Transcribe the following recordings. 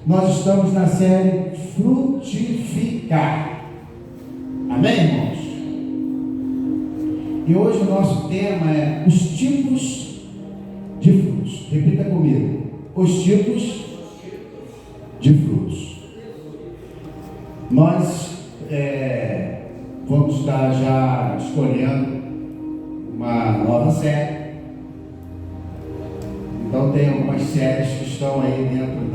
Nós estamos na série Frutificar. Amém, irmãos? E hoje o nosso tema é os tipos de frutos. Repita comigo. Os tipos de frutos. Nós vamos estar já escolhendo uma nova série. Então tem algumas séries que estão aí dentro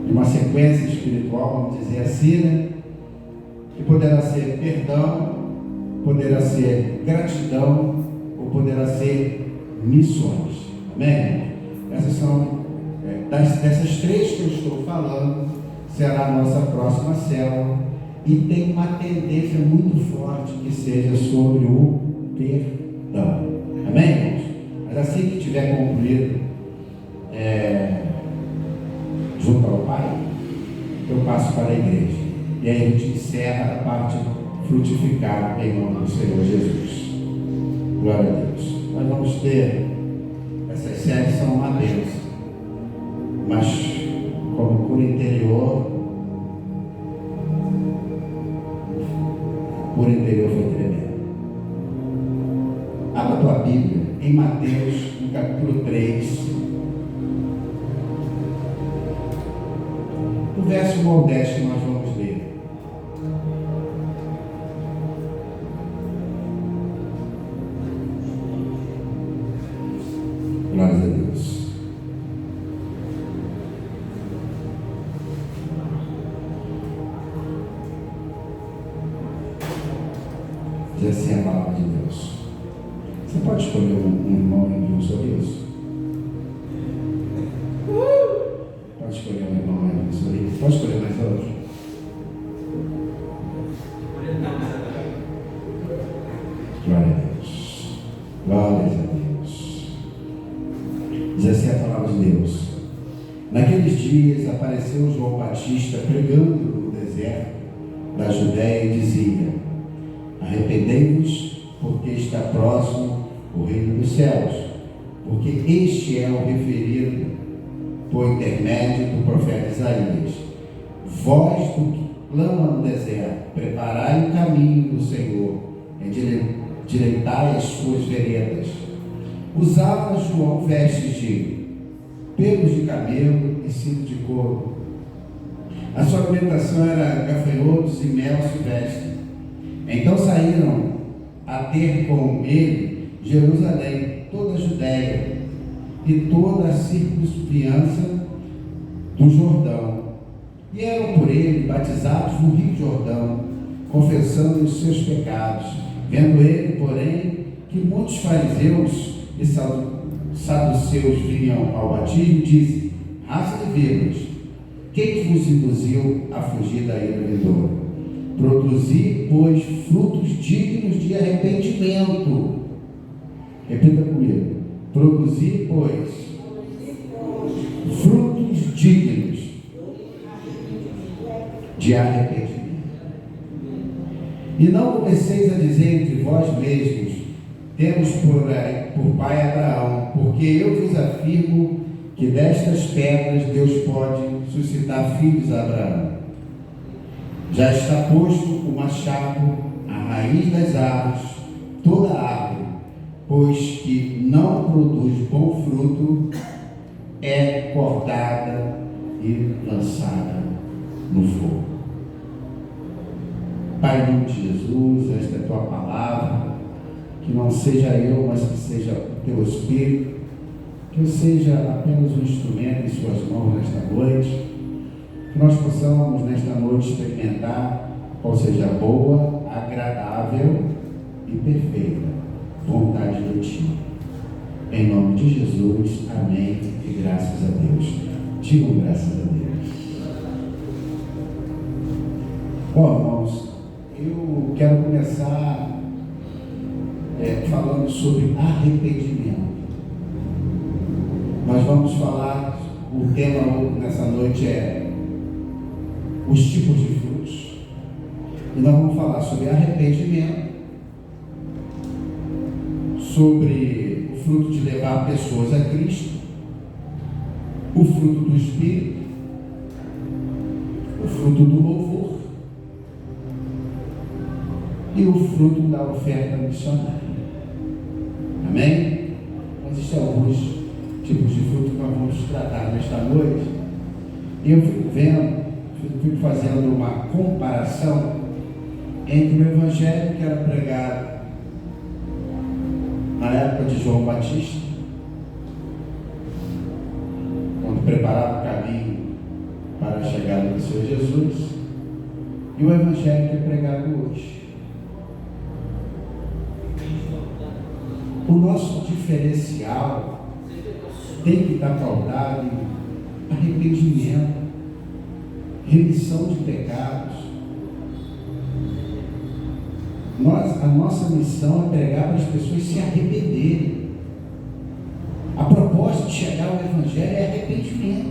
de uma sequência espiritual, vamos dizer assim, né? Que poderá ser perdão, poderá ser gratidão ou poderá ser missões. Amém? Essas são dessas três que eu estou falando, será a nossa próxima célula, e tem uma tendência muito forte que seja sobre o perdão. Amém, irmãos? Mas assim que tiver concluído junto ao Pai, eu passo para a igreja. E aí a gente encerra a parte frutificar em nome do Senhor Jesus. Glória a Deus. Nós vamos ter, essas séries são uma bênção, mas como por interior foi tremendo. Abra a tua Bíblia em Mateus, no capítulo 3, do verso 1 ao 10 que nós vamos ler. Glória a Deus. Diz assim a palavra de Deus. Você pode escolher um irmão e um sorriso? Pode escolher um irmão e um sorriso? Pode escolher mais outro? Glória a Deus. Glória a Deus. Diz assim a palavra de Deus. Naqueles dias apareceu João Batista pregando no deserto da Judéia e dizia: arrependei-vos, porque está próximo o reino dos céus, porque este é o referido por intermédio do profeta Isaías. Vós do que clama no deserto, preparai o caminho do Senhor, endireitai as suas veredas. Usava João vestes de pelos de camelo e cinto de couro. A sua alimentação era gafanhotos e mel silvestre. Então saíram a ter com ele Jerusalém, toda a Judéia e toda a circunvizinhança do Jordão, e eram por ele batizados no rio Jordão, confessando os seus pecados. Vendo ele, porém, que muitos fariseus e saduceus vinham ao batismo, disse: raça de víboras, quem vos induziu a fugir da ira vindoura? Produzi, pois, frutos dignos de arrependimento. Repita comigo. Produzi, pois, frutos dignos de arrependimento. E não comeceis a dizer entre vós mesmos: temos por pai Abraão, porque eu vos afirmo que destas pedras Deus pode suscitar filhos a Abraão. Já está posto o machado à raiz das árvores, toda árvore, pois que não produz bom fruto, é cortada e lançada no fogo. Pai, em nome de Jesus, esta é a tua palavra, que não seja eu, mas que seja o teu Espírito, que eu seja apenas um instrumento em suas mãos nesta noite, que nós possamos nesta noite experimentar qual seja a boa, agradável e perfeita vontade de Ti. Em nome de Jesus, amém e graças a Deus. Digam graças a Deus. Bom, irmãos, eu quero começar falando sobre arrependimento. Nós vamos falar, o tema nessa noite é os tipos de frutos. E nós vamos falar sobre arrependimento, sobre o fruto de levar pessoas a Cristo o fruto do Espírito, o fruto do louvor e o fruto da oferta missionária. Amém? Existem alguns tipos de fruto que nós vamos tratar nesta noite. E eu fico fazendo uma comparação entre o evangelho que era pregado na época de João Batista, quando preparava o caminho para a chegada do Senhor Jesus, e o evangelho que é pregado hoje. O nosso diferencial tem que estar pautado em arrependimento, remissão de pecados. A nossa missão é pregar para as pessoas se arrependerem. A proposta de chegar ao Evangelho é arrependimento.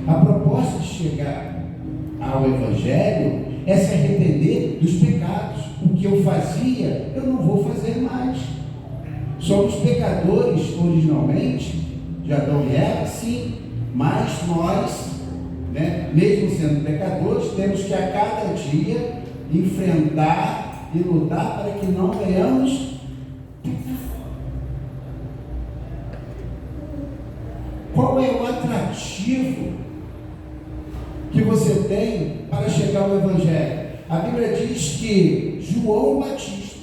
A proposta de chegar ao Evangelho é se arrepender dos pecados. O que eu fazia, eu não vou fazer mais. Somos pecadores originalmente, de Adão e Eva, sim, mas nós, mesmo sendo pecadores, temos que a cada dia enfrentar e lutar para que não venhamos pecar. Qual é o atrativo que você tem para chegar ao Evangelho? A Bíblia diz que João Batista,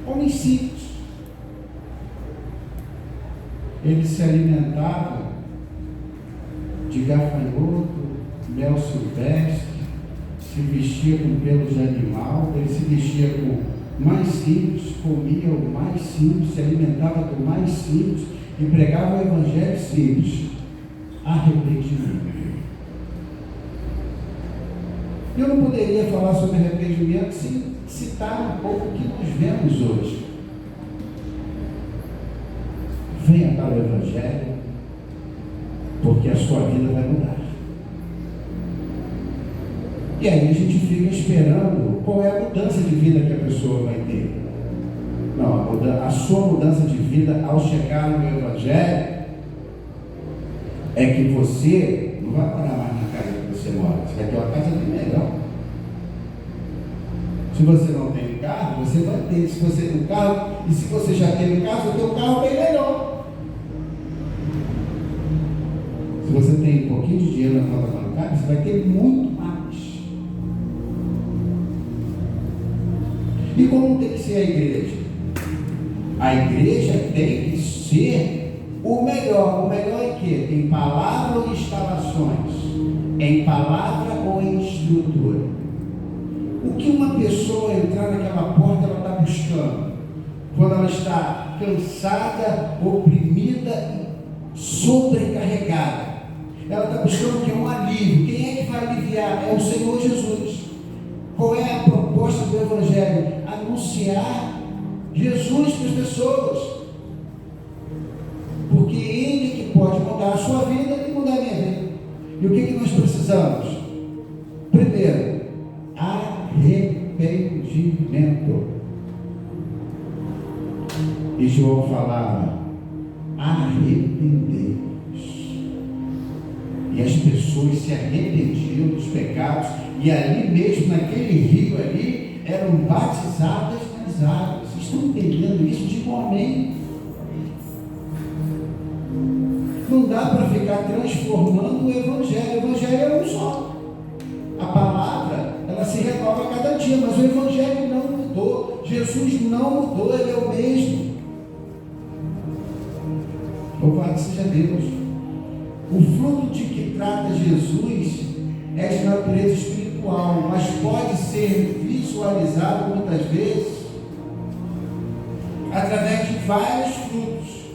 homem simples, ele se alimentava de gafanhoto, mel silvestre, se vestia com pelos de animal, ele se vestia com o mais simples, comia o mais simples, se alimentava do mais simples e pregava o evangelho simples. Arrependimento. Eu não poderia falar sobre arrependimento sem citar um pouco o que nós vemos hoje. Venha para o Evangelho, porque a sua vida vai mudar. E aí a gente fica esperando qual é a mudança de vida que a pessoa vai ter. Não, a sua mudança de vida ao chegar no Evangelho é que você não vai parar mais na casa que você mora, você vai ter uma casa bem melhor. Se você não tem um carro, você vai ter. Se você tem um carro, e se você já tem um carro, você tem um carro bem melhor. Se você tem um pouquinho de dinheiro na conta bancária, você vai ter muito mais. E como tem que ser a igreja? A igreja tem que ser o melhor. O melhor em quê? Em palavra ou em instalações? Em palavra ou em estrutura? O que uma pessoa entrar naquela porta, ela está buscando? Quando ela está cansada, oprimida, sobrecarregada. Ela está buscando o que? Um alívio. Quem é que vai aliviar? É o Senhor Jesus. Qual é a proposta do Evangelho? Anunciar Jesus para as pessoas. Porque Ele que pode mudar a sua vida e mudar a minha vida. E o que nós precisamos? Primeiro, arrependimento. E João falava, arrepender. E as pessoas se arrependiam dos pecados, e ali mesmo, naquele rio ali, eram batizadas nas águas. Vocês estão entendendo isso? Digo amém. Não dá para ficar transformando o Evangelho. O Evangelho é um só. A palavra, ela se renova a cada dia, mas o Evangelho não mudou. Jesus não mudou, Ele é o mesmo. Louvado seja Deus. O fruto de que trata Jesus é de natureza espiritual, mas pode ser visualizado muitas vezes através de vários frutos.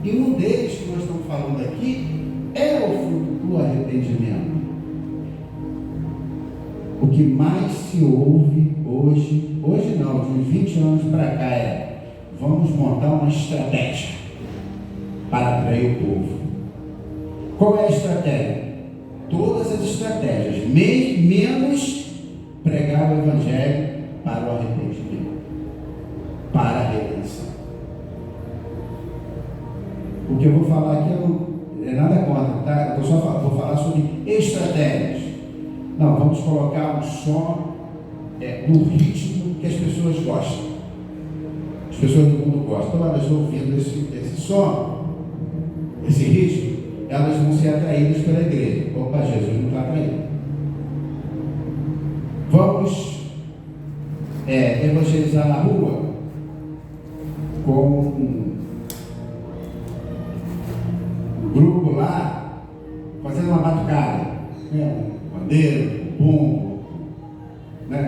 E um deles que nós estamos falando aqui é o fruto do arrependimento. O que mais se ouve hoje não, de uns 20 anos para cá vamos montar uma estratégia para atrair o povo. Qual é a estratégia? Todas as estratégias, menos pregar o Evangelho para o arrependimento, para a redenção. O que eu vou falar aqui é nada eu só vou falar sobre estratégias. Não, vamos colocar um som no ritmo que as pessoas gostam. As pessoas do mundo gostam. Então elas ouvindo esse som, esse ritmo, elas vão ser atraídas pela igreja. Opa, Jesus não está atraído. Vamos evangelizar na rua com um grupo lá, fazendo uma batucada, bandeira, bumbo,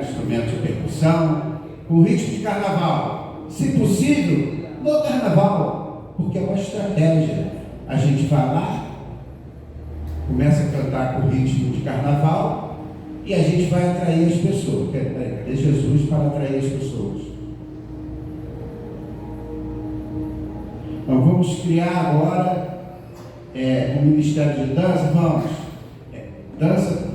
instrumentos de percussão, com ritmo de carnaval, se possível, no carnaval, porque é uma estratégia. A gente vai lá, começa a cantar com ritmo de carnaval e a gente vai atrair as pessoas. Cadê Jesus para atrair as pessoas? Então vamos criar agora um ministério de dança. Vamos, dança.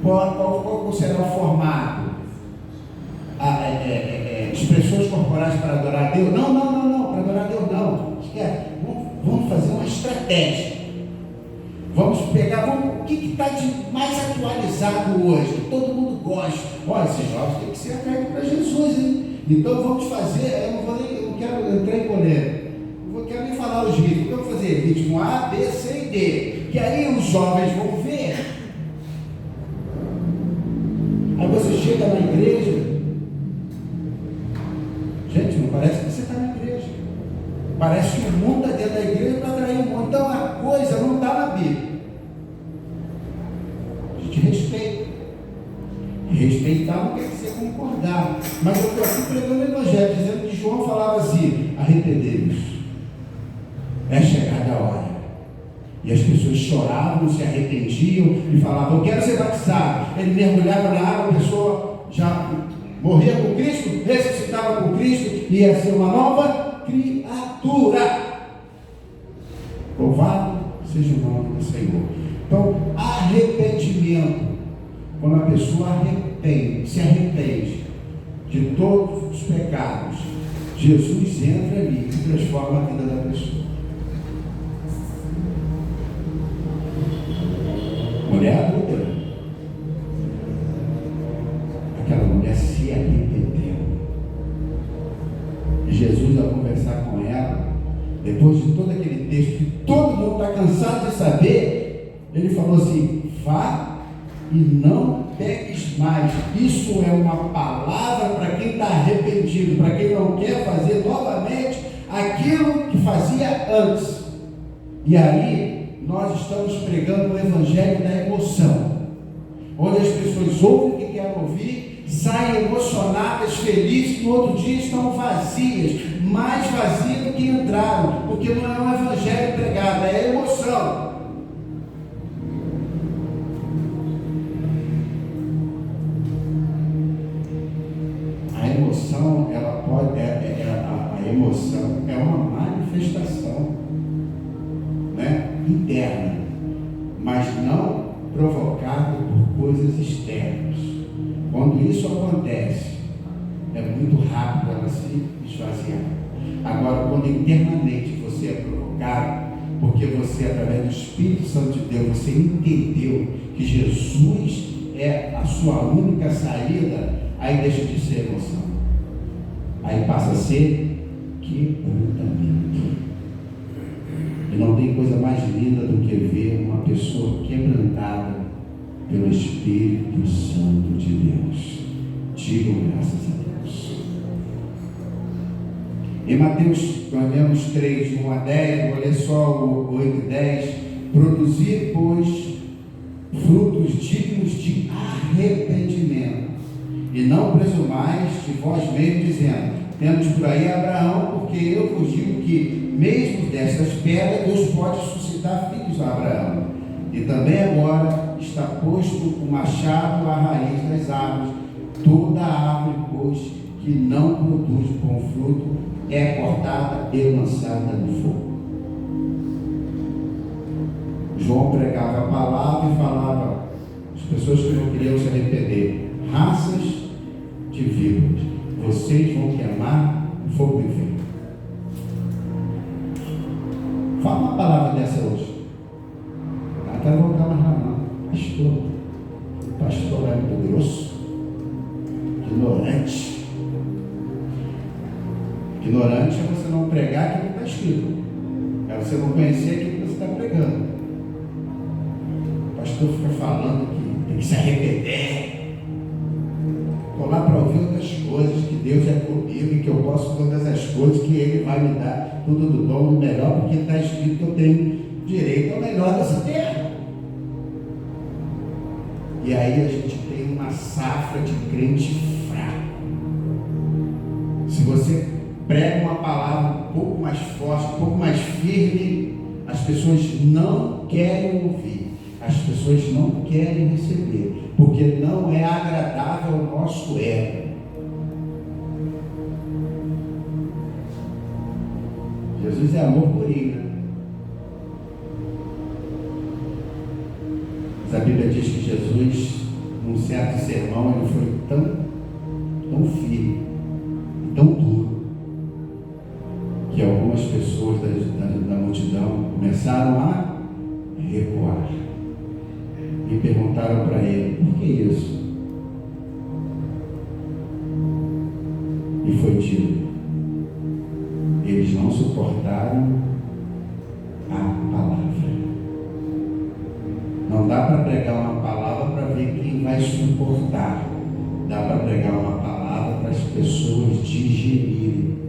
Qual será o formato? Expressões corporais para adorar a Deus? Não, para adorar a Deus não. Vamos fazer uma estratégia. Vamos pegar o que está de mais atualizado hoje, que todo mundo gosta. Olha, esses jovens têm que ser atraídos para Jesus, hein? Então vamos fazer, eu não quero entrar em polêmica, eu quero nem falar os ritmos, vamos fazer ritmo A, B, C e D, que aí os jovens vão ver. Aí você chega na igreja, gente, não parece que você está na igreja, parece que o mundo está dentro da igreja para atrair o mundo. Então a coisa não está na Bíblia. A gente respeita. Respeitar não quer dizer concordar, mas eu estou aqui pregando o evangelho, dizendo que João falava assim: arrependei-vos, é chegada a hora. E as pessoas choravam, se arrependiam e falavam: eu quero ser batizado. Ele mergulhava na água, a pessoa já morria com Cristo, ressuscitava com Cristo e ia ser uma nova criatura. Louvado seja o nome do Senhor. Então, arrependimento, quando a pessoa se arrepende de todos os pecados, Jesus entra ali e transforma a vida da pessoa. Mulher adulta, aquela mulher se arrependeu. E Jesus, ao conversar com ela, depois de todo aquele texto que todo mundo está cansado de saber, ele falou assim: vá e não peques mais. Isso é uma palavra para quem está arrependido, para quem não quer fazer novamente aquilo que fazia antes. E aí nós estamos pregando o evangelho da emoção, onde as pessoas ouvem o que querem ouvir, saem emocionadas, felizes, no outro dia estão vazias, mais vazias do que entraram, porque não é um evangelho pregado, é emoção. A emoção, ela pode, a emoção é uma manifestação, interna, mas não provocada por coisas externas. Quando isso acontece, é muito rápido ela se esvaziar. Agora, quando internamente você é provocado, porque você, através do Espírito Santo de Deus, você entendeu que Jesus é a sua única saída, aí deixa de ser emoção. Aí passa a ser quebrantamento. E não tem coisa mais linda do que ver uma pessoa quebrantada pelo Espírito Santo de Deus. Digam graças a Deus. Em Mateus, nós lemos 3, 1 a 10, vou ler só o 8 e 10. Produzir, pois, frutos dignos de arrependimento, e não presumais de vós mesmos, dizendo: temos por aí Abraão, porque eu vos digo que, mesmo destas pedras, Deus pode suscitar filhos a Abraão. E também agora está posto o machado à raiz das árvores. Toda árvore, pois, que não produz bom fruto, é cortada e lançada no fogo. João pregava a palavra e falava às pessoas que não queriam se arrepender: raças de víboras, vocês vão queimar o fogo do inferno. Fala uma palavra dessa hoje. quero voltar mais lá não. Pastor é muito grosso, ignorante. Ignorante é você não pregar aquilo que está escrito, é você não conhecer aquilo que você está pregando. O pastor fica falando que tem que se arrepender. Estou lá para ouvir outras coisas, que Deus é comigo e que eu posso todas as coisas, que Ele vai me dar tudo do bom e do melhor, porque está escrito que eu tenho direito ao melhor dessa terra. E aí a gente tem uma safra de crente fraco. Se você prega uma palavra um pouco mais forte, um pouco mais firme, as pessoas não querem ouvir, as pessoas não querem receber, porque não é agradável ao nosso ego. Jesus é amor purinho, né? Mas a Bíblia diz que Jesus, num certo sermão, ele foi tão firme, tão duro, que algumas pessoas da multidão começaram a recuar e perguntaram para ele: por que isso? E foi dito: eles não suportaram a palavra. Não dá para pregar uma palavra para ver quem vai suportar. Dá para pregar uma palavra para as pessoas digerirem.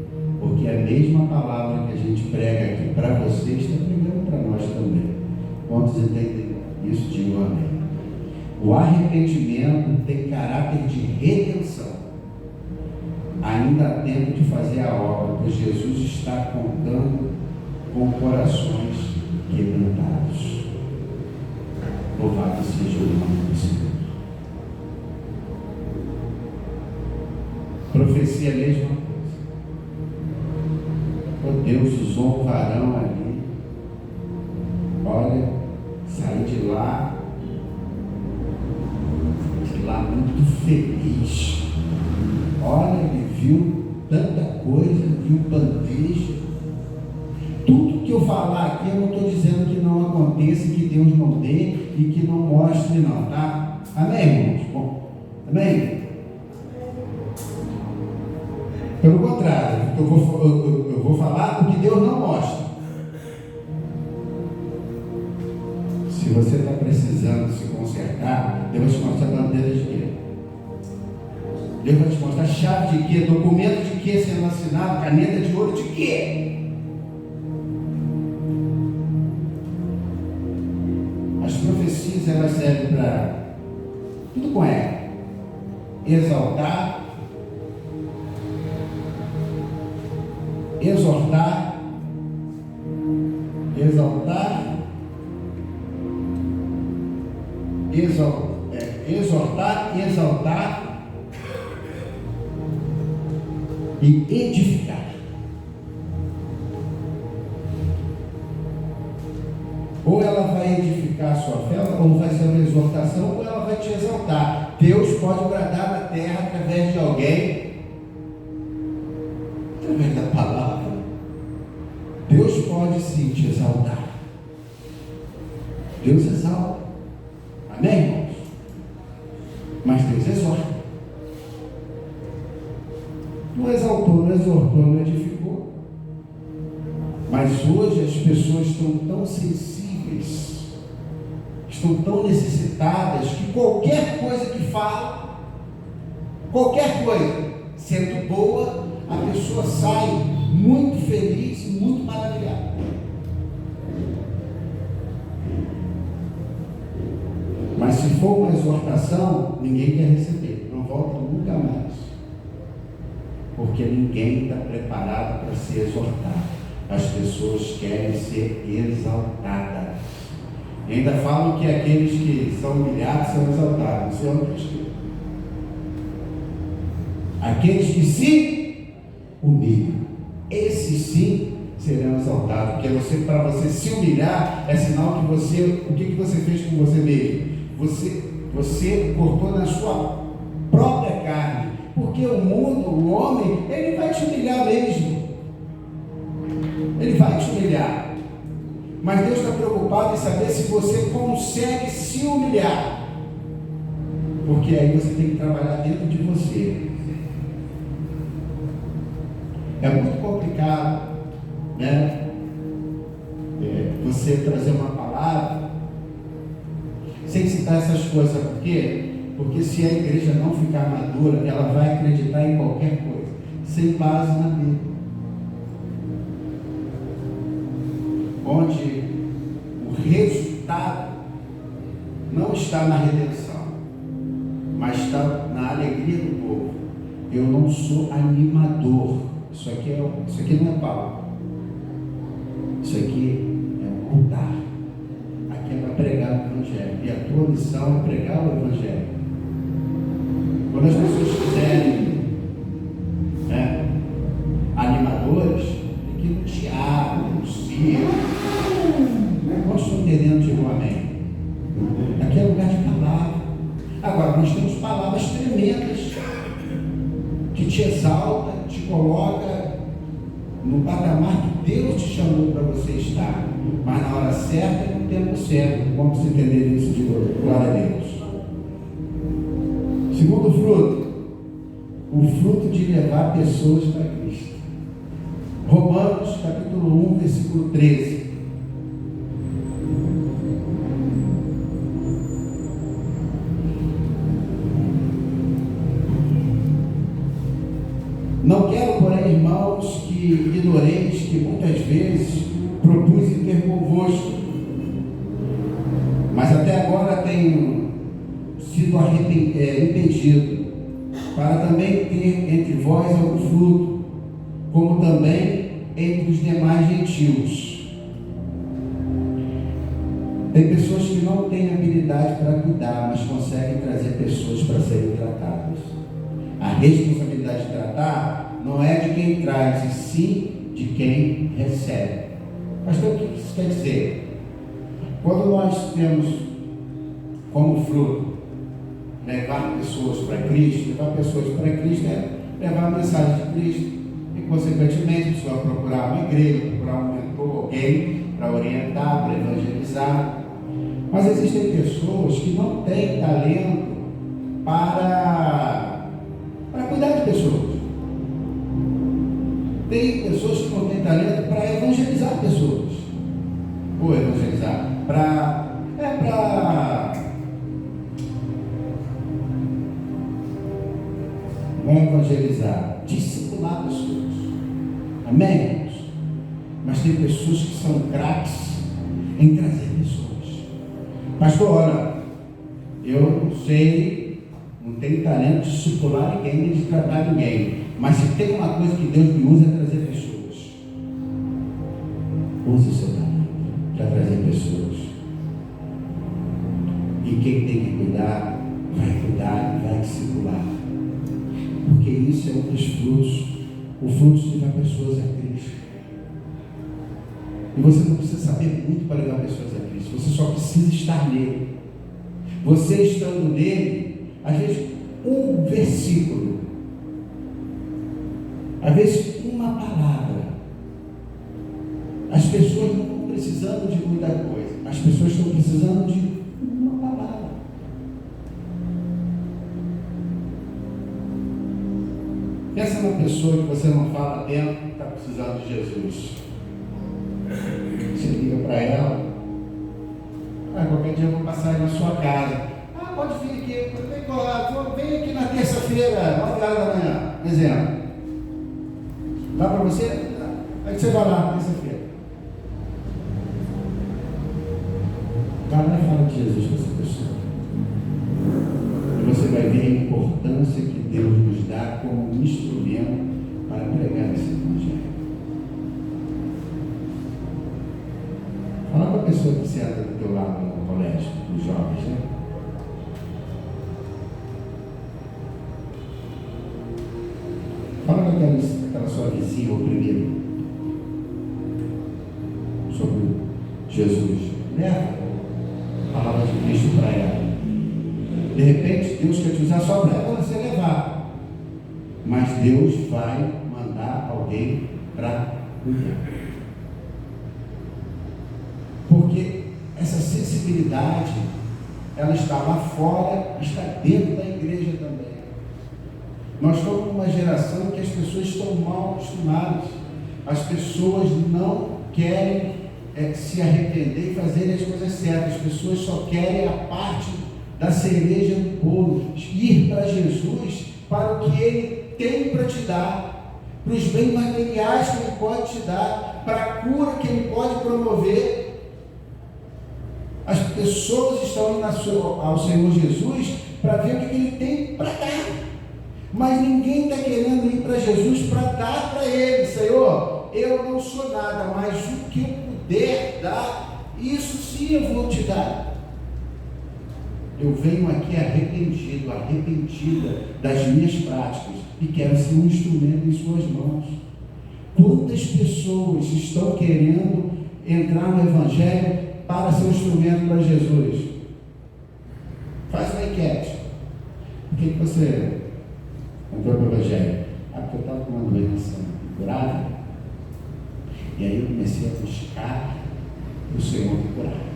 Porque a mesma palavra que a gente prega aqui para vocês está pregando para nós também. Quantos entendem isso? Digam amém. O arrependimento tem caráter de redenção. Ainda há tempo de fazer a obra, pois Jesus está contando com corações quebrantados. Louvado seja o nome do Senhor. Profecia é a mesma coisa. Oh, Deus usou um varão ali. Olha, saí de lá muito feliz. Olha, ele viu tanta coisa, viu bandeja. Tudo que eu falar aqui, eu não estou dizendo que não aconteça, que Deus não dê e que não mostre não, tá? Amém, irmãos? Bom, amém? Pelo contrário, eu vou falar o que Deus não mostra. Se você está precisando se consertar, Deus vai te mostrar bandeira de quê? Deus vai te mostrar chave de quê? Documento de quê sendo assinado? Caneta de ouro de quê? As profecias, elas servem para tudo com ela. Exaltar, exortar, exaltar e edificar. Ou ela vai edificar a sua fé, ou vai ser uma exortação, ou ela vai te exaltar. Deus pode bradar na terra através de alguém, através da palavra. Deus pode sim te exaltar. Deus exalta. Amém, irmãos? Mas Deus exorta. Não exaltou, não exortou, não edificou. Mas hoje as pessoas estão tão sensíveis, estão tão necessitadas, que qualquer coisa que fala, qualquer coisa, sendo boa, a pessoa sai muito feliz e muito maravilhada. Mas se for uma exortação, ninguém quer receber, não volta nunca mais. Porque ninguém está preparado para ser exortado. As pessoas querem ser exaltadas. E ainda falam que aqueles que são humilhados são exaltados. Isso é outra história. Aqueles que se humilham, esses sim serão exaltados. Porque para você se humilhar é sinal que você, o que você fez com você mesmo? Você cortou na sua própria carne. Porque o mundo, o homem, ele vai te humilhar mesmo. Ele vai te humilhar. Mas Deus está preocupado em saber se você consegue se humilhar. Porque aí você tem que trabalhar dentro de você. É muito complicado, né? Você trazer uma palavra sem citar essas coisas. Sabe por quê? Porque se a igreja não ficar madura, ela vai acreditar em qualquer coisa, sem base na Bíblia. Onde o resultado não está na redenção, mas está na alegria do povo. Eu não sou animador. Isso aqui não é palco. Isso aqui é um altar. Aqui é para pregar o Evangelho. E a tua missão é pregar o Evangelho. Quando as pessoas quiserem animadores, tem que ir no teatro, no circo. Não estou entendendo, digo amém. Aqui é lugar de palavra. Agora, nós temos palavras tremendas que te exalta, te coloca no patamar que Deus te chamou para você estar, mas na hora certa e no tempo certo. Vamos entender isso de glória a Deus. Segundo fruto, o fruto de levar pessoas para Cristo. Romanos capítulo 1, versículo 13. Não quero, porém, irmãos, que ignoreis que muitas vezes propus em ter convosco, mas até agora tenho sido impedido, para também ter entre vós algum fruto, como também entre os demais gentios. Tem pessoas que não têm habilidade para cuidar, mas conseguem trazer pessoas para serem tratadas. A responsabilidade de tratar não é de quem traz, e sim de quem recebe. Pastor, o que isso quer dizer? Quando nós temos como fruto levar pessoas para Cristo é levar a mensagem de Cristo. E, consequentemente, você vai procurar uma igreja, procurar um mentor, alguém para orientar, para evangelizar. Mas existem pessoas que não têm talento para cuidar de pessoas. Tem pessoas que não têm talento para evangelizar pessoas. Ou evangelizar, evangelizar, discipular pessoas. Amém, irmãos? Mas tem pessoas que são craques em trazer pessoas. Pastor, olha, eu não sei, não tenho talento de discipular ninguém, nem de tratar ninguém. Mas se tem uma coisa que Deus me usa é trazer pessoas. Use o seu talento para trazer pessoas. E quem tem que cuidar, vai discipular. Porque isso é um dos frutos. O fruto de levar pessoas a Cristo. E você não precisa saber muito para levar pessoas a Cristo. Você só precisa estar nele. Você estando nele, às vezes um versículo, às vezes uma palavra. As pessoas não estão precisando de muita coisa. As pessoas estão precisando de uma palavra. Pensa numa pessoa que você não fala tempo que está precisando de Jesus. Você liga para ela. Qualquer dia eu vou passar aí na sua casa. Pode vir aqui. Vem aqui na terça-feira, 9 horas da manhã. Exemplo. Dá para você? Aí você vai lá, terça-feira. Vai lá e fala de Jesus para essa pessoa. E você vai ver a importância que Deus nos dá como um instrumento para pregar esse evangelho. Fala com a pessoa que senta do teu lado no colégio, dos jovens, né? Fala com aquela sua vizinha oprimida sobre Jesus. Leva a palavra de Cristo para ela. De repente, Deus quer te usar só para você levar. Mas Deus vai mandar alguém para cuidar. sinceridade, ela está lá fora, está dentro da igreja também. Nós estamos numa geração que as pessoas estão mal acostumadas. As pessoas não querem se arrepender e fazer as coisas certas. As pessoas só querem a parte da cereja do bolo, ir para Jesus, para o que Ele tem para te dar, para os bens materiais que Ele pode te dar, para a cura que Ele pode promover. As pessoas estão indo ao Senhor Jesus para ver o que Ele tem para dar, mas ninguém está querendo ir para Jesus para dar para Ele. Senhor, eu não sou nada, mas o que eu puder dar, isso sim eu vou te dar. Eu venho aqui arrependido, arrependida das minhas práticas e quero ser um instrumento em suas mãos. Quantas pessoas estão querendo entrar no Evangelho para ser um instrumento para Jesus? Faz uma enquete. Por que você entrou no Evangelho? Porque eu estava com uma doença curada, e aí eu comecei a buscar o Senhor me curar.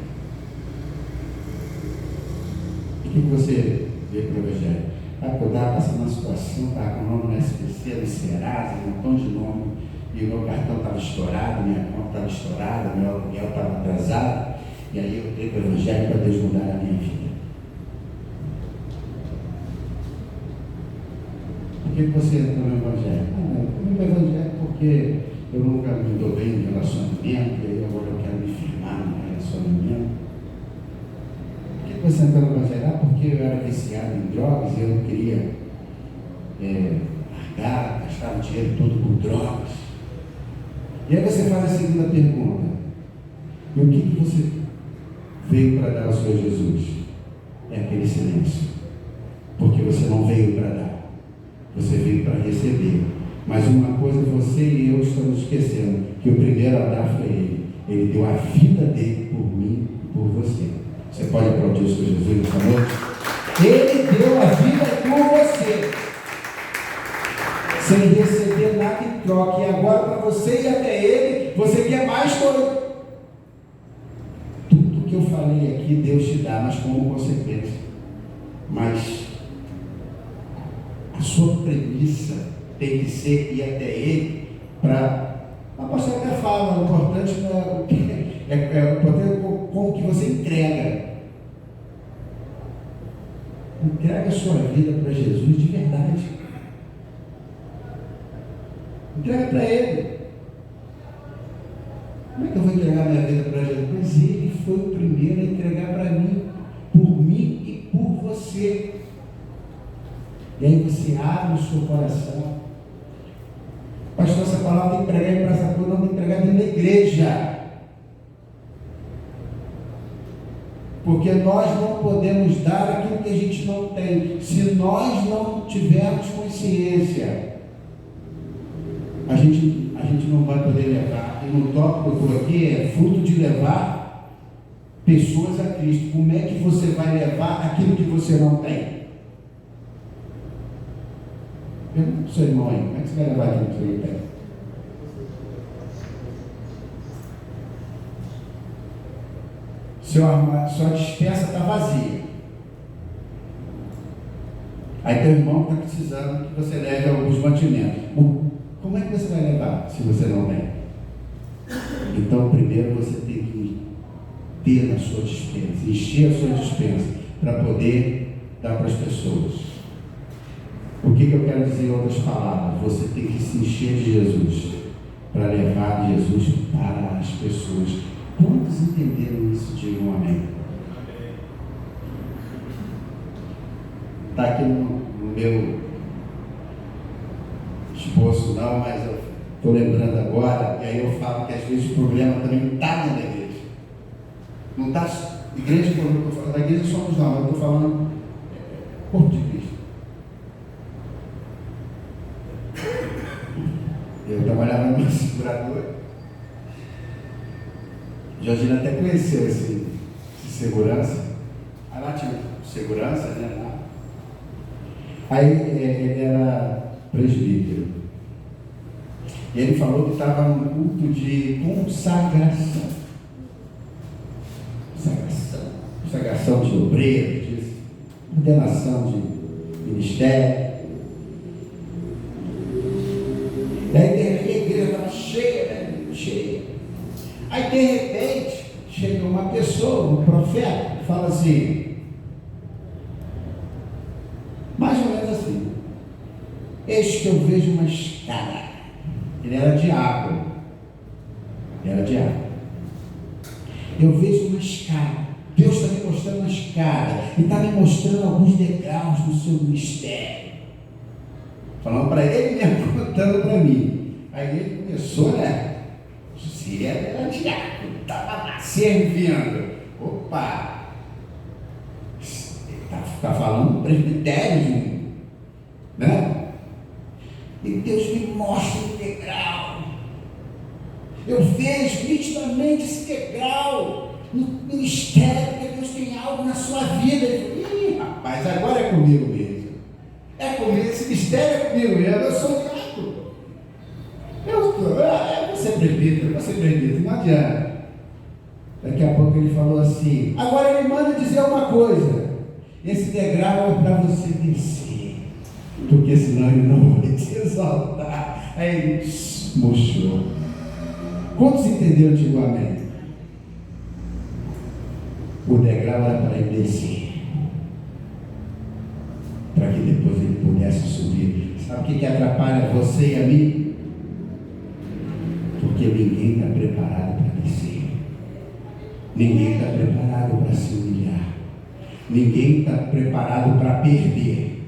Por que você veio para o Evangelho? Porque eu estava passando uma situação, estava com o nome no SPC, no Serasa, um montão de nome, e o meu cartão estava estourado, minha conta estava estourada, meu aluguel estava atrasado, e aí eu entrei para o Evangelho para Deus mudar a minha vida. Por que você entrou no Evangelho? Eu entrei no Evangelho porque eu nunca me dou bem no relacionamento, e aí agora eu quero me firmar no relacionamento. Você entrou no Evangelho? Porque eu era viciado em drogas e eu não queria largar, gastar o dinheiro todo com drogas. E aí você faz a segunda pergunta: e o que você veio para dar ao Senhor Jesus? É aquele silêncio, porque você não veio para dar, você veio para receber. Mas uma coisa você e eu estamos esquecendo, que o primeiro a dar foi Ele deu a vida dele por mim e por você. Você pode aplaudir o Senhor Jesus nessa noite? Ele deu a vida por você, sem receber nada em troca. E agora, para você ir até Ele, você quer mais coisa. Tudo que eu falei aqui, Deus te dá, mas como consequência. Mas a sua premissa tem que ser ir até Ele para... A pastora até fala, o importante não é o que... É importante como que você entrega. Entrega a sua vida para Jesus de verdade. Entrega para Ele. Como é que eu vou entregar minha vida para Jesus? Mas Ele foi o primeiro a entregar para mim, por mim e por você. E aí você abre o seu coração. Pastor, essa palavra tem que pregar em praça pública, não tem que pregar dentro da igreja. Porque nós não podemos dar aquilo que a gente não tem. Se nós não tivermos consciência, a gente não vai poder levar. E no tópico que eu estou aqui é fruto de levar pessoas a Cristo. Como é que você vai levar aquilo que você não tem? Pergunta para o seu irmão aí, como é que você vai levar aquilo que você não tem? Sua dispensa está vazia. Aí teu irmão está precisando que você leve alguns mantimentos. Como é que você vai levar se você não tem? Então primeiro você tem que ter na sua dispensa, encher a sua dispensa para poder dar para as pessoas. O que eu quero dizer em outras palavras? Você tem que se encher de Jesus para levar Jesus para as pessoas. Quantos entenderam isso? Digam amém. Está aqui no meu esboço não, mas eu estou lembrando agora, e aí eu falo que às vezes o problema também está na igreja. Não está, igreja, quando eu estou falando da igreja somos nós, eu estou falando corpo de Cristo. Eu trabalhava numa seguradora. Georgina até conheceu esse segurança. Aí lá tinha segurança, né? Lá. Aí ele era presbítero. E ele falou que estava num culto de consagração. Consagração. consagração de obreiros, de ordenação de ministério. Daí a igreja estava cheia, né? Cheia. Aí de repente chega uma pessoa, um profeta, que fala assim, mais ou menos assim: eis que eu vejo uma escada. Ele era diácono. Eu vejo uma escada. Deus está me mostrando uma escada e está me mostrando alguns degraus do seu ministério. Falando para ele mesmo, contando para mim. Aí ele começou, né? Se ele era diácono, estava lá servindo. Opa! Ele está falando presbitério, né? E Deus me mostra o degrau. Eu vejo nitidamente esse degrau no ministério, porque Deus tem algo na sua vida. Eu falei, ih, rapaz, agora é comigo mesmo. É comigo, esse mistério é comigo mesmo. Eu sou diácono. Você presbítero, não adianta. Daqui a pouco ele falou assim: agora ele manda dizer uma coisa: esse degrau é para você descer, porque senão ele não vai te exaltar. Aí ele murchou. Quantos entenderam? Digo amém. O degrau era para ele descer, para que depois ele pudesse subir. Sabe o que atrapalha você e a mim? Porque ninguém está preparado para descer. Ninguém está preparado para se humilhar. Ninguém está preparado para perder.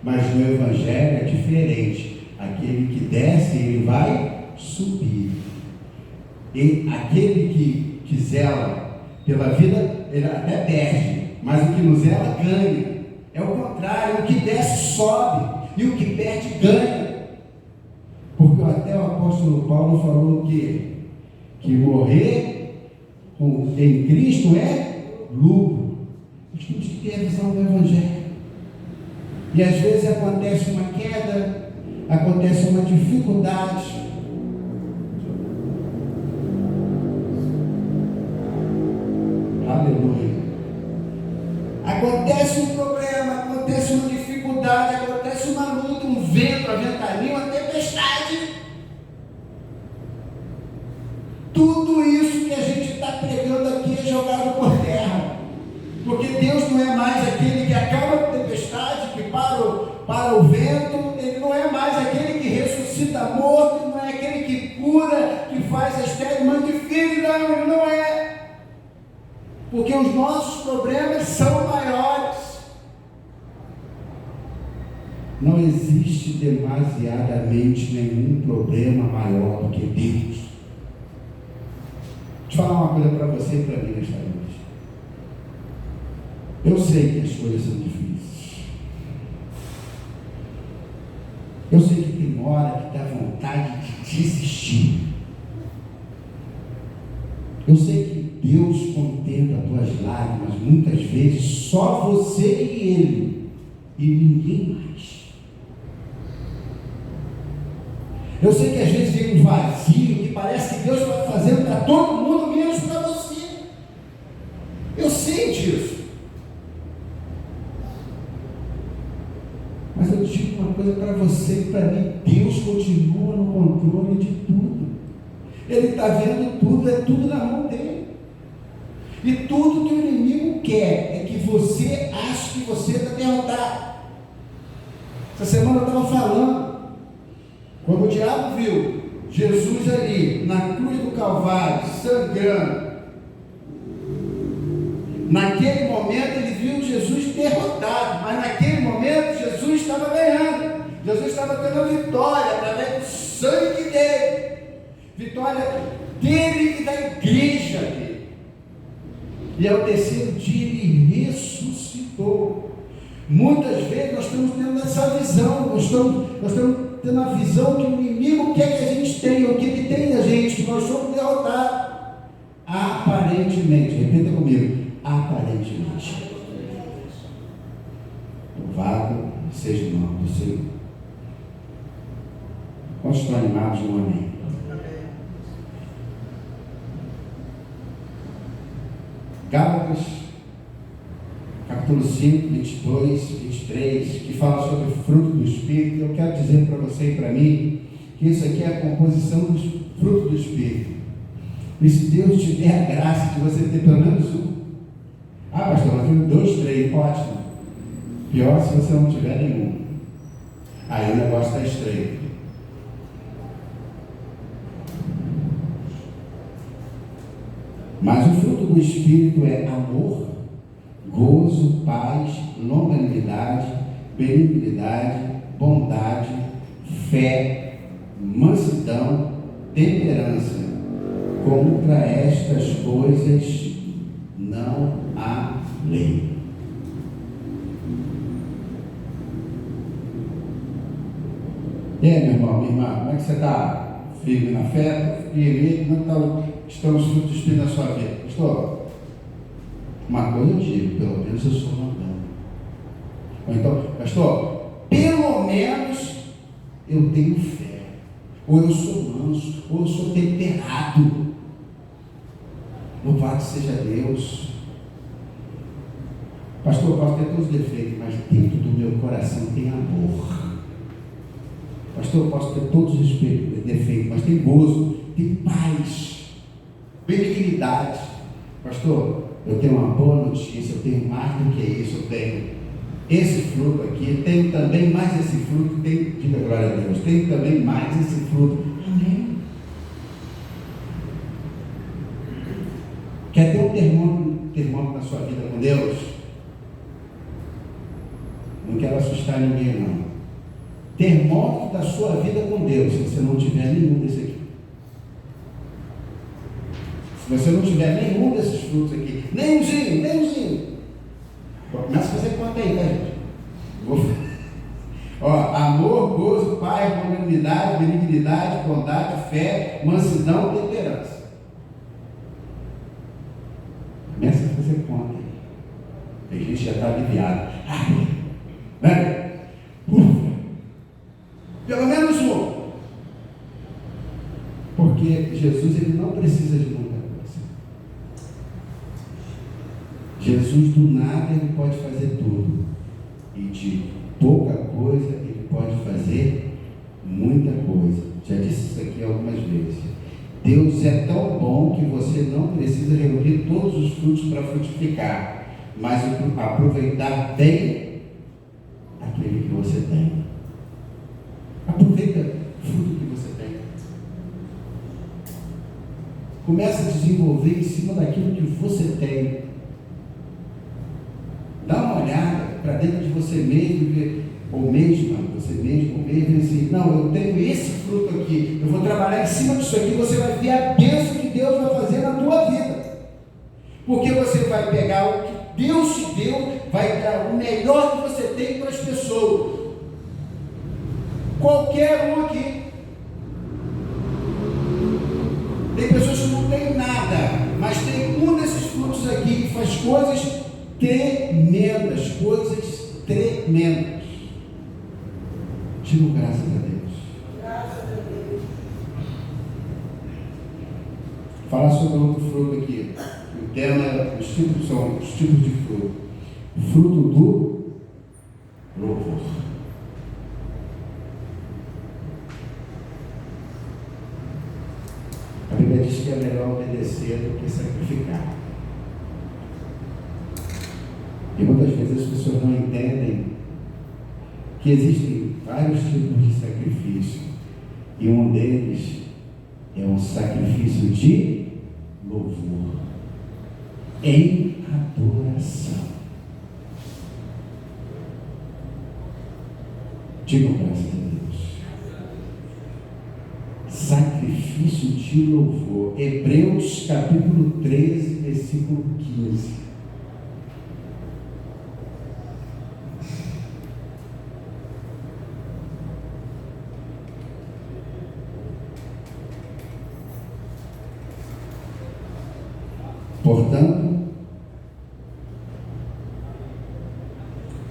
Mas no Evangelho é diferente. Aquele que desce, ele vai subir. E aquele que zela pela vida, ele até perde. Mas o que nos zela, ganha. É o contrário. O que desce, sobe. E o que perde, ganha. Porque até o apóstolo Paulo falou que morrer em Cristo é lucro. Nós temos que ter a visão do Evangelho. E às vezes acontece uma queda, acontece uma dificuldade. Aleluia. Acontece um problema, acontece uma dificuldade, acontece uma luta, um vento, uma ventania, uma tempestade. Tudo isso que a gente está pregando aqui é jogado por terra. Porque Deus não é mais aquele que acaba a tempestade, que para o vento. Ele não é mais aquele que ressuscita morto, não é aquele que cura, que faz a estéril, manda de filho. Não, ele não é. Porque os nossos problemas são maiores. Não existe demasiadamente nenhum problema maior do que Deus. Deixa eu falar uma coisa para você e para mim nesta noite. Eu sei que as coisas são difíceis. Eu sei que tem hora que dá vontade de desistir. Eu sei que Deus contempla as tuas lágrimas, muitas vezes só você e Ele, e ninguém mais. Eu sei que às vezes vem um vazio, que parece que Deus está fazendo para todo mundo, menos para você. Eu sei disso. Mas eu digo uma coisa para você e para mim: Deus continua no controle de tudo. Ele está vendo tudo, é tudo na mão dele. E tudo que o inimigo quer é que você ache que você está derrotado. Essa semana eu estava falando, quando o diabo viu Jesus ali, na cruz do Calvário, sangrando, naquele momento ele viu Jesus derrotado, mas naquele momento Jesus estava ganhando, Jesus estava tendo vitória através do sangue dele. Vitória dele e da igreja dele. E ao terceiro dia ele ressuscitou. Muitas vezes nós estamos tendo essa visão, nós estamos tendo a visão que o inimigo quer que a gente tenha, o que ele tem da gente, que nós somos derrotados. Aparentemente, repita comigo, aparentemente. Louvado seja o nome do Senhor. Quantos estão animados no amém? Gálatas, capítulo 5, 22, 23, que fala sobre o fruto do Espírito. Eu quero dizer para você e para mim que isso aqui é a composição dos frutos do Espírito. E se Deus te der a graça de você ter pelo menos um. Ah, pastor, mas tem 2, 3, ótimo. Pior se você não tiver nenhum. Aí o negócio está estreito. Mas o fruto do Espírito é amor, gozo, paz, longanimidade, benignidade, bondade, fé, mansidão, temperança. Contra estas coisas não há lei. E aí, meu irmão, minha irmã, como é que você está? Firme na fé? Firme? Como estão os frutos do Espírito na sua vida? Pastor, uma coisa eu digo, pelo menos eu sou mandão. Ou então, pastor, pelo menos eu tenho fé. Ou eu sou manso, ou eu sou temperado. Louvado seja Deus. Pastor, eu posso ter todos os defeitos, mas dentro do meu coração tem amor. Pastor, eu posso ter todos os defeitos, mas tem gozo, tem paz, benignidade. Pastor, eu tenho uma boa notícia, eu tenho mais do que isso, eu tenho esse fruto aqui, tenho também mais esse fruto, diga glória a Deus, tenho também mais esse fruto. Amém. Quer ter um termômetro na sua vida com Deus? Não quero assustar ninguém, não. Termômetro da sua vida com Deus, se você não tiver nenhum desse aqui. Se você não tiver nenhum desses frutos aqui, nenhumzinho. Começa a fazer conta aí, tá, gente? Amor, gozo, paz, longanimidade, benignidade, bondade, fé, mansidão, temperança. Começa a fazer conta aí. Tem gente que já está aliviada. Né? Pelo menos um. Porque Jesus, ele não precisa de muita coisa. Jesus, do nada, ele pode fazer tudo. E de pouca coisa, ele pode fazer muita coisa. Já disse isso aqui algumas vezes. Deus é tão bom que você não precisa reunir todos os frutos para frutificar, mas aproveitar bem aquele que você tem. Aproveita o fruto que você tem. Começa a desenvolver em cima daquilo que você tem. Dá uma olhada para dentro de você mesmo, ou mesma, você mesmo, ou mesmo, assim, não, eu tenho esse fruto aqui, eu vou trabalhar em cima disso aqui, você vai ver a bênção que Deus vai fazer na tua vida. Porque você vai pegar o que Deus te deu, vai dar o melhor que você tem para as pessoas. Qualquer um aqui. Tem pessoas que não têm nada, mas tem um desses frutos aqui que faz coisas tremendas, Digo graças a Deus. Graças a Deus. Falar sobre outro fruto aqui. O tema é os tipos de fruto. Fruto do louvor. A Bíblia diz que é melhor obedecer do que sacrificar. E muitas vezes as pessoas não entendem que existem vários tipos de sacrifício. E um deles é um sacrifício de louvor, em adoração. Digam graças a Deus. Sacrifício de louvor. Hebreus capítulo 13, versículo 15. Portanto,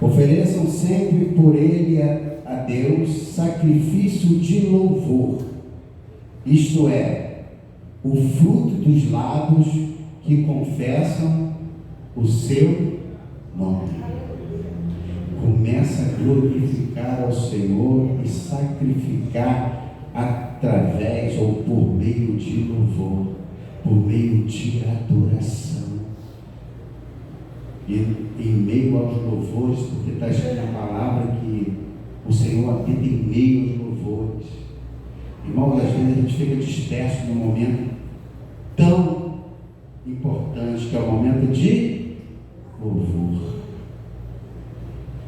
ofereçam sempre por ele a Deus sacrifício de louvor, isto é, o fruto dos lábios que confessam o seu nome. Começa a glorificar ao Senhor e sacrificar através ou por meio de louvor, por meio de adoração. E em meio aos louvores, porque está escrito na palavra que o Senhor habita em meio aos louvores. Irmãos, às vezes a gente fica disperso num momento tão importante, que é o momento de louvor.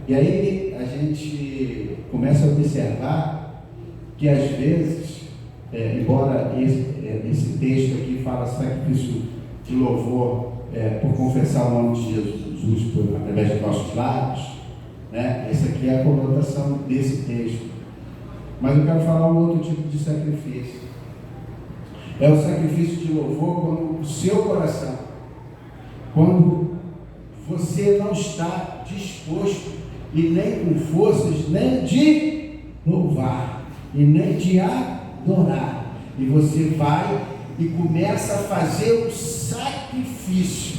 E aí a gente começa a observar que às vezes, embora esse texto aqui fala sacrifício de louvor por confessar o nome de Jesus através dos nossos lábios, né? Essa aqui é a conotação desse texto. Mas eu quero falar um outro tipo de sacrifício. É o sacrifício de louvor quando o seu coração, quando você não está disposto e nem com forças, nem de louvar, e nem de adorar. E você vai e começa a fazer um sacrifício,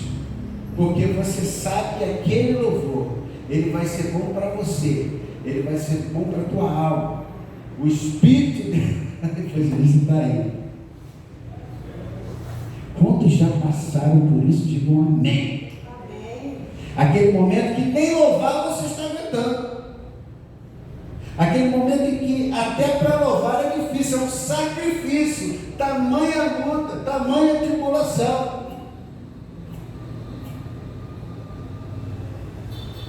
porque você sabe que aquele louvor, ele vai ser bom para você, ele vai ser bom para a tua alma. O Espírito isso está aí. Quantos já passaram por isso? Digam amém. Amém. Aquele momento que nem louvar você está aguentando. Aquele momento em que até para louvar é difícil, é um sacrifício. Tamanha luta, tamanha tribulação.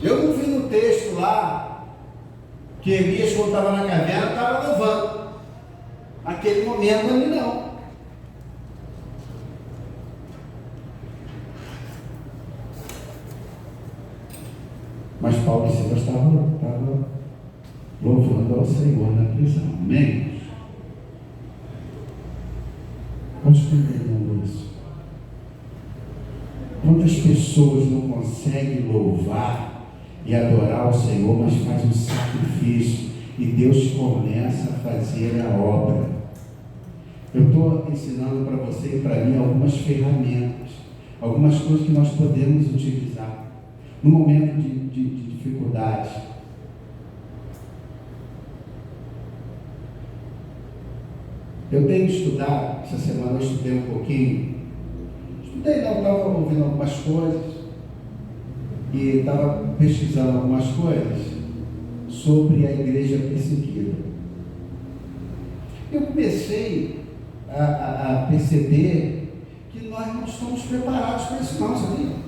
Eu não vi no texto lá que Elias, quando estava na caverna, estava louvando. Naquele momento ali não. Mas Paulo e Silas estavam louvando ao Senhor na prisão. Amém? Quantos estão entendendo isso? Quantas pessoas não conseguem louvar e adorar o Senhor, mas faz um sacrifício e Deus começa a fazer a obra? Eu estou ensinando para você e para mim algumas ferramentas, algumas coisas que nós podemos utilizar no momento de dificuldade. Eu tenho estudado, essa semana eu estudei um pouquinho, estava ouvindo algumas coisas e estava pesquisando algumas coisas sobre a igreja perseguida. Eu comecei a perceber que nós não estamos preparados para isso não, sabia?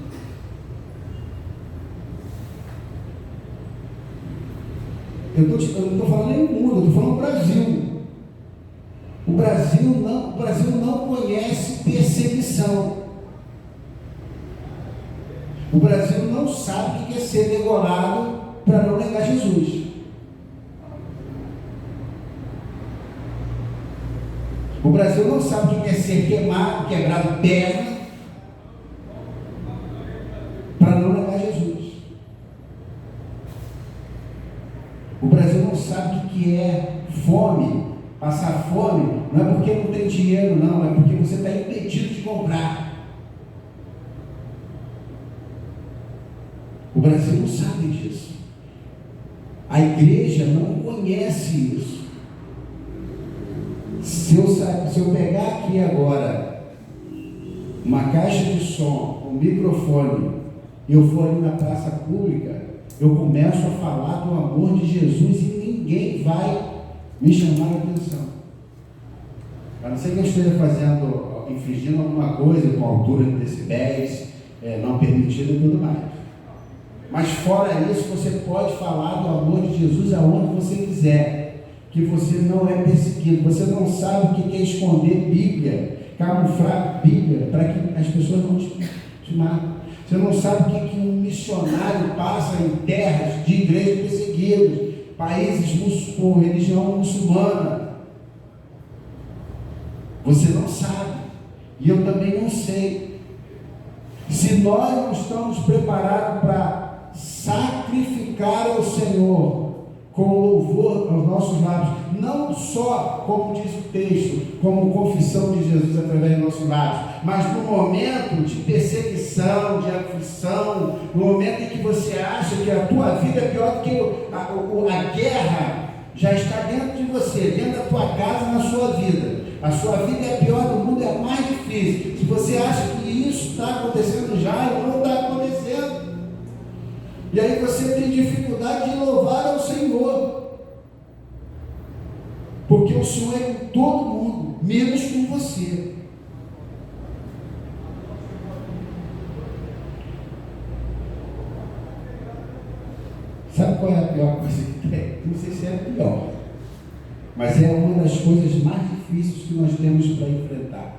Eu não estou falando nem o mundo, eu estou falando o Brasil. O Brasil não conhece perseguição. O Brasil não sabe o que é ser degolado para não negar Jesus. O Brasil não sabe o que é ser quebrado perna para não negar Jesus. O Brasil não sabe o que é fome. Passar fome não é porque não tem dinheiro, não, é porque você está impedido de comprar. O Brasil não sabe disso. A igreja não conhece isso. Se eu pegar aqui agora uma caixa de som, um microfone, e eu for ali na praça pública, eu começo a falar do amor de Jesus e ninguém vai me chamar a atenção. A não ser que eu esteja infringindo alguma coisa com altura de decibéis, não permitida e tudo mais. Mas fora isso, você pode falar do amor de Jesus aonde você quiser, que você não é perseguido. Você não sabe o que é esconder Bíblia, camuflar Bíblia, para que as pessoas não te matem. Você não sabe o que um missionário passa em terras de igrejas perseguidas, países com religião muçulmana. Você não sabe, e eu também não sei. Se nós não estamos preparados para sacrificar ao Senhor com louvor aos nossos lábios, não só, como diz o texto, como confissão de Jesus através dos nossos lábios, mas no momento de perseguição, de aflição, no momento em que você acha que a tua vida é pior do que a guerra já está dentro de você, dentro da tua casa, na sua vida. A sua vida é a pior do mundo, é a mais difícil. Se você acha que isso está acontecendo já, não está acontecendo. E aí você tem dificuldade de louvar ao Senhor. Porque o Senhor é com todo mundo, menos com você. Sabe qual é a pior coisa que tem? Não sei se é a pior, mas é uma das coisas mais difíceis que nós temos para enfrentar.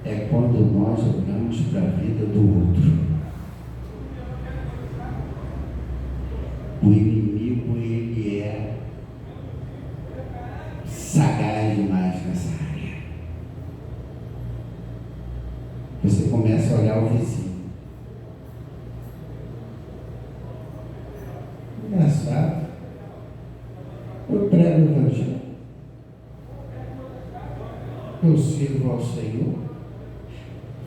É quando nós olhamos para a vida do outro. O inimigo, ele é sagaz demais nessa área. Você começa a olhar o vizinho. Engraçado. Eu prego o Evangelho. Eu sirvo ao Senhor.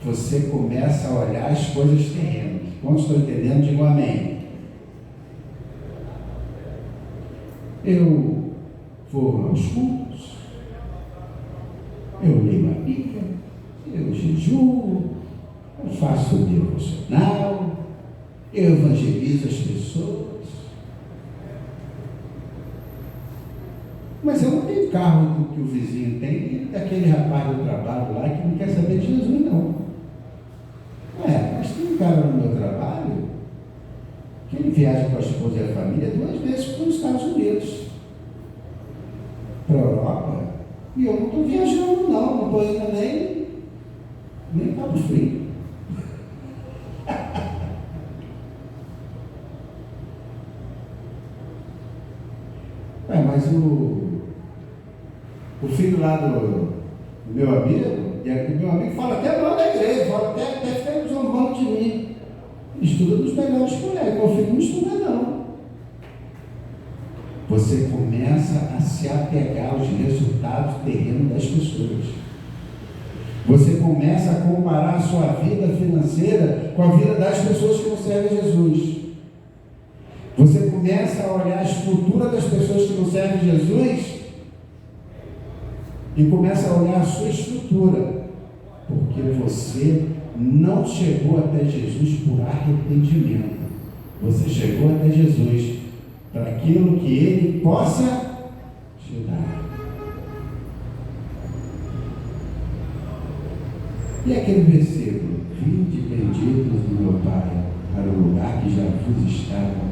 Você começa a olhar as coisas terrenas. Quando estou entendendo, digo amém. Eu vou aos cultos. Eu leio a Bíblia. Eu jejuo. Eu faço o devocional. Eu evangelizo as pessoas. Mas eu não tenho carro que o vizinho tem, e daquele rapaz do trabalho lá que não quer saber de Jesus, não. Mas tem um cara no meu trabalho que ele viaja com a esposa e a família 2 vezes para os Estados Unidos, para a Europa, e eu não estou viajando, não estou indo nem Cabo Frio. Mas o filho lá do meu amigo, e o meu amigo fala até mal da igreja, fala até fica zombando de mim. Estuda dos melhores colegas, meu filho não estuda não. Você começa a se apegar aos resultados terrenos das pessoas. Você começa a comparar a sua vida financeira com a vida das pessoas que não servem a Jesus. Você começa a olhar a estrutura das pessoas que não servem a Jesus e começa a olhar a sua estrutura, porque você não chegou até Jesus por arrependimento. Você chegou até Jesus para aquilo que Ele possa te dar. E aquele versículo: vinde benditos do meu Pai para o lugar que já vos estava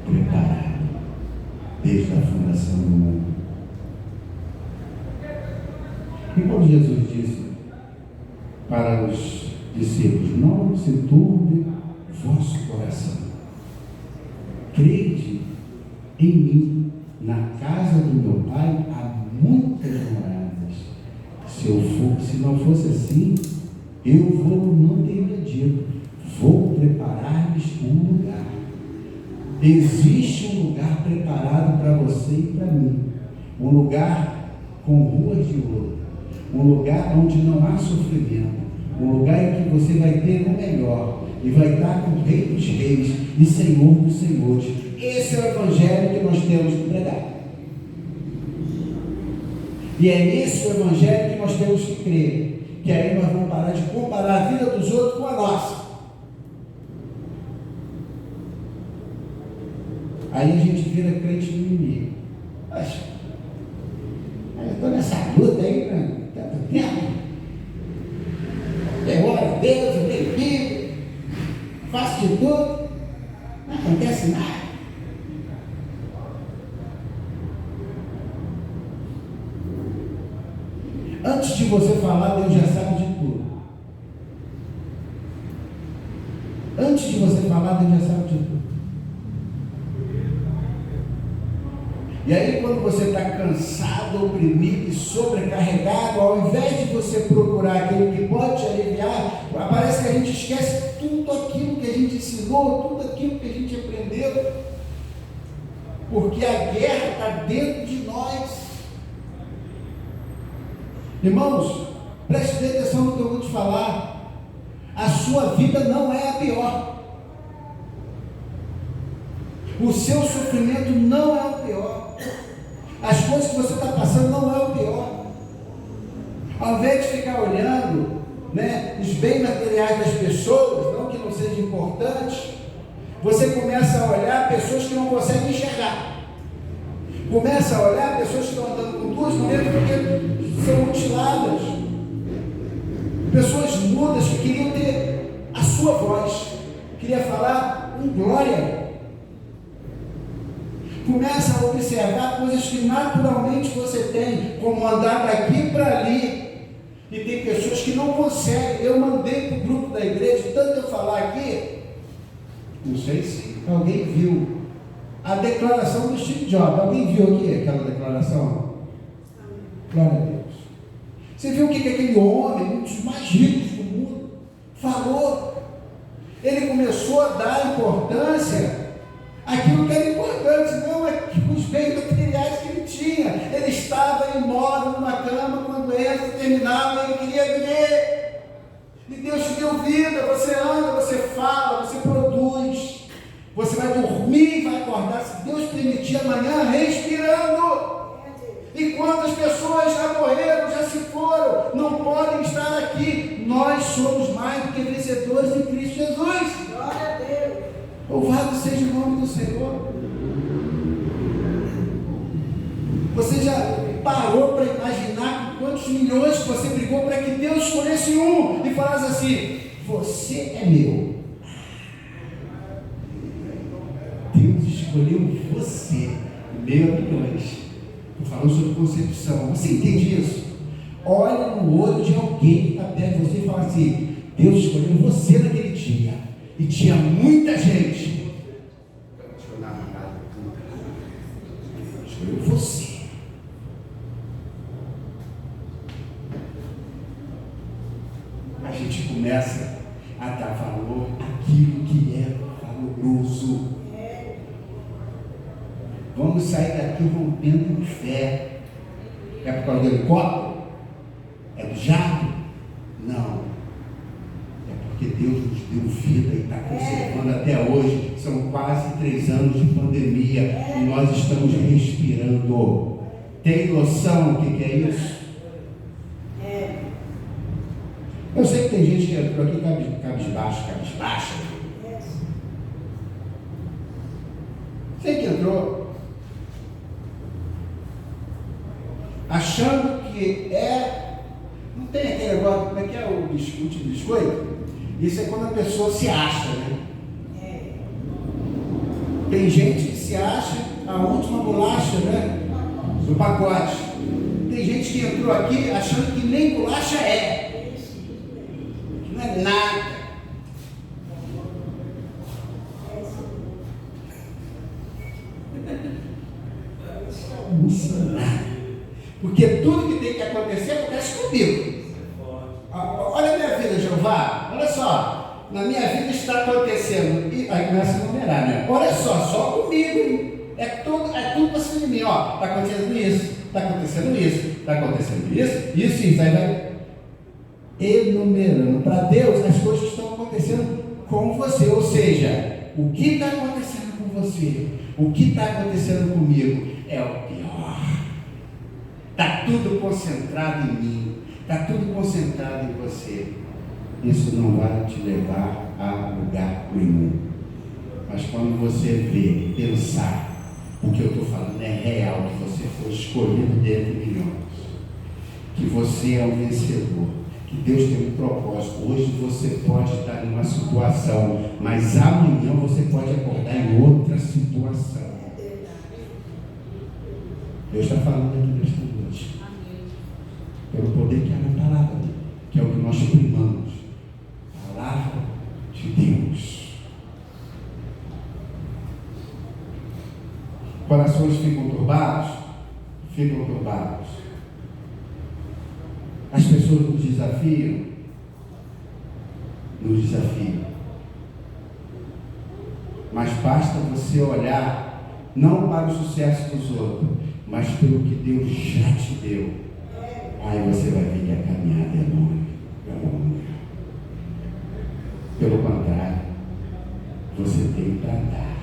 preparado desde a fundação do mundo. E quando Jesus disse para os discípulos: não se turbe vosso coração, crede em mim, na casa do meu Pai há muitas moradas. Se não fosse assim, eu não teria dito: vou preparar-lhes um lugar. Existe um lugar preparado para você e para mim, um lugar com ruas de ouro, um lugar onde não há sofrimento, um lugar em que você vai ter o melhor e vai estar com o Rei dos Reis e Senhor dos Senhores. Esse é o Evangelho que nós temos que pregar, e é nesse o Evangelho que nós temos que crer, que aí nós vamos parar de comparar a vida dos outros com a nossa. Aí a gente vira crente inimigo. Mas eu estou nessa luta aí há tanto tempo. Eu oro a Deus, eu leio Bíblia, faço de tudo, não acontece nada. Antes de você falar, Deus já sabe de tudo. Antes de você falar, Deus já sabe de tudo. E aí, quando você está cansado, oprimido e sobrecarregado, ao invés de você procurar aquilo que pode te aliviar, parece que a gente esquece tudo aquilo que a gente ensinou, tudo aquilo que a gente aprendeu. porque a guerra está dentro de nós. Irmãos, preste atenção no que eu vou te falar. A sua vida não é a pior. O seu sofrimento não é o pior. As coisas que você está passando não é o pior. Ao invés de ficar olhando, né, os bens materiais das pessoas, não que não seja importante, você começa a olhar pessoas que não conseguem enxergar. Começa a olhar pessoas que estão andando com duas maneiras porque são mutiladas. Pessoas mudas que queriam ter a sua voz, queria falar um glória. Começa a observar coisas que naturalmente você tem, como andar daqui para ali. E tem pessoas que não conseguem. Eu mandei para o grupo da igreja, tanto eu falar aqui, não sei se alguém viu a declaração do Steve Jobs. Alguém viu aqui aquela declaração? Glória a Deus. Você viu o que aquele homem, um dos mais ricos do mundo, falou? Ele começou a dar importância àquilo que era importante, não os bens materiais que ele tinha. Ele estava imóvel numa cama com a doença terminal e ele queria viver. E Deus te deu vida, você anda, você fala, você produz. Você vai dormir e vai acordar, se Deus permitir, amanhã respirando. E quantas pessoas já morreram, já se foram, não podem estar aqui. Nós somos mais do que vencedores em Cristo Jesus. Glória a Deus. Louvado seja o nome do Senhor. Você já parou para imaginar quantos milhões que você brigou para que Deus escolhesse um e falasse assim: você é meu. Deus escolheu você, meio a milhões. Estou falando sobre concepção. Você entende isso? Olha no olho de alguém que está perto de você e fala assim: Deus escolheu você naquele dia. E tinha muita gente. Escolheu você. A gente começa a dar valor àquilo que é valoroso. Vamos sair daqui rompendo em fé. É por causa do helicóptero? É do jato? Não. É porque Deus nos deu vida e está conservando até hoje. São quase 3 anos de pandemia e nós estamos respirando. Tem noção do que é isso? Eu sei que tem gente que entrou aqui cabisbaixa. Sei que entrou achando que não tem aquele negócio, como é que é o biscoito? Isso é quando a pessoa se acha, né? Tem gente que se acha a última bolacha, né? Do pacote. Tem gente que entrou aqui achando que nem bolacha é. Que não é nada. Não é nada. Porque tudo que tem que acontecer acontece comigo. Olha a minha vida, Jeová. Olha só. Na minha vida está acontecendo. E aí começa a numerar, né? Olha só comigo. Hein? É tudo para cima de mim. Está acontecendo isso. Está acontecendo isso. Está acontecendo isso. Aí vai enumerando. Para Deus, as coisas estão acontecendo com você. Ou seja, o que está acontecendo com você? O que está acontecendo comigo? É o pior. Está tudo concentrado em mim. Está tudo concentrado em você. Isso não vai te levar a lugar nenhum. Mas quando você vê, pensar, o que eu estou falando é real, que você foi escolhido dentre milhões, que você é um vencedor, que Deus tem um propósito. Hoje você pode estar em uma situação, mas amanhã você pode acordar em outra situação. Deus está falando aqui nesta noite. Pelo poder que há na palavra, que é o que nós primamos. Palavra de Deus. Corações ficam turbados? Ficam turbados. As pessoas nos desafiam? Nos desafiam. Mas basta você olhar não para o sucesso dos outros, mas pelo que Deus já te deu. Aí você vai ver que a caminhada é longa. Pelo contrário, você tem para dar.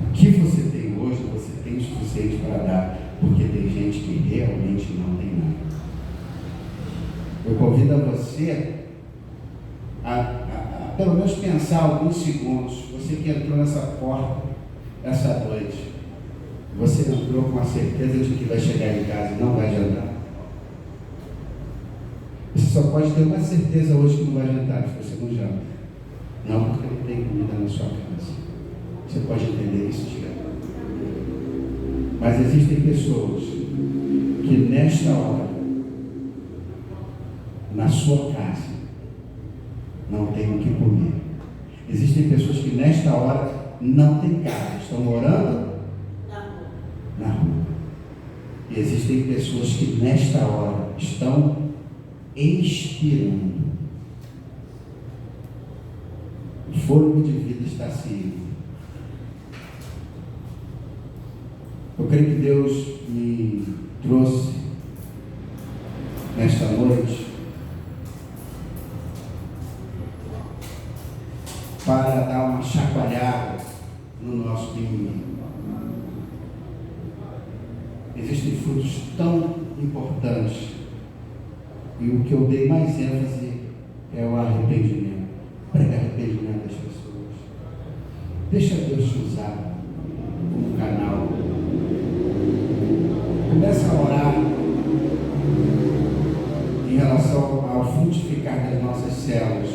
O que você tem hoje, você tem o suficiente para dar, porque tem gente que realmente não tem nada. Eu convido a você a pelo menos pensar alguns segundos. Você que entrou nessa porta essa noite, você entrou com a certeza de que vai chegar em casa e não vai jantar? Você só pode ter uma certeza hoje que não vai jantar se você não janta. Não porque não tem comida na sua casa. Você pode entender isso, Tiago. Mas existem pessoas que nesta hora, na sua casa, não tem o que comer. Existem pessoas que nesta hora não têm casa, estão morando na rua. E existem pessoas que nesta hora estão expirando. O fôlego de vida está se indo. Eu creio que Deus me trouxe nesta noite para dar uma chacoalhada no nosso inimigo. Existem frutos tão importantes e o que eu dei mais ênfase é o arrependimento. Prega arrependimento das pessoas. Deixa Deus te usar como canal. Começa a orar em relação ao frutificar das nossas células,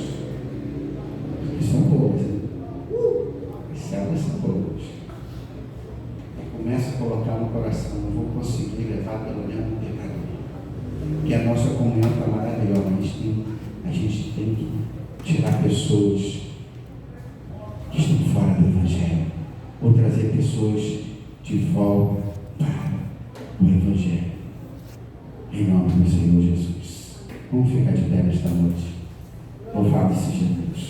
que são boas, né? As células são boas. E começa a colocar no coração: eu vou conseguir levar pelo menos um pecador. Que a nossa comunhão está maravilhosa, a gente tem que tirar pessoas que estão fora do Evangelho, ou trazer pessoas de volta para o Evangelho. Em nome do Senhor Jesus. Vamos ficar de pé nesta noite. Louvado seja Deus.